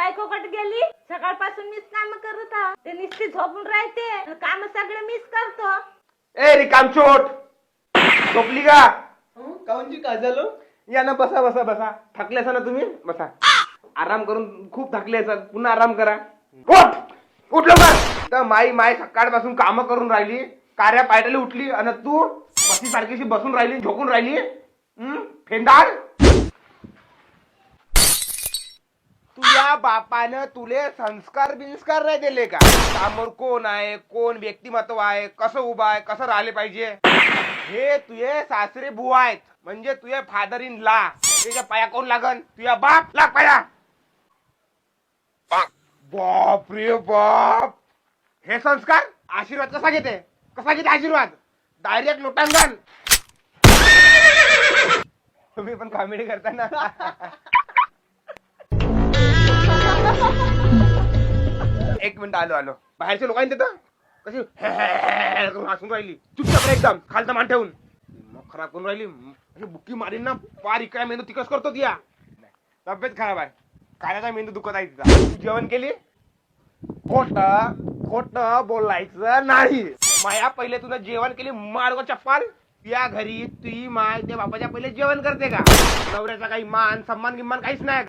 बायको कट गेली. सकाळपासून मीच काम करत आहो. ते नुसती झोपून राहते. काम सगळे मीच करतो. ए रिकामचोट, झोपली का? काऊनजी काय झालं? या ना, बसा बसा बसा. थकले असा ना तुम्ही, बसा. आराम करून खूप थकले असाल, पुन्हा आराम करा. उठ उठ लवकर. तर माई सकाळपासून काम करून राहिली, कार्या पायटाली उठली आणि तू बसी सारखीशी बसून राहिली, झोपून राहिली. फेंदाळ. तुझ्या बापानं तुले संस्कार बिंस्कार नाही दिले का? समोर कोण आहे, कोण व्यक्तिमत्व आहे, कसं उभं आहे, कसं राहिले पाहिजे, हे तुझे सासरे बुवा आहेत. म्हणजे तुझे फादर इन ला. त्याच्या पाया कोण लागन? तुझ्या बाप लाग पाया. बाप रे बाप. हे संस्कार आशीर्वाद कसा घेते? कसा घेते आशीर्वाद? डायरेक्ट लोटांगण. तुम्ही पण कॉमेडी करता ना. एक मिनिट, आलो. बाहेरच्या लोकांनी तिथं कशी हसून राहिली. चुपचाप एकदम खालचा मान ठेवून. मग खराब करून राहिली. अशी बुक्की मारीन ना, पार इकडे मेंदू तिकच करतो तिया. तब्येत खराब आहे, कानाचा मेंदू दुखत आहे तिचा. तू जेवण केली? खोट बोलायचं नाही. माया पहिले तुला जेवण केली मार्ग चप्पल. या घरी तुझी माय त्या बापाच्या पहिले जेवण करते का? नवऱ्याचा काही मान सन्मान गिमान काहीच नाही.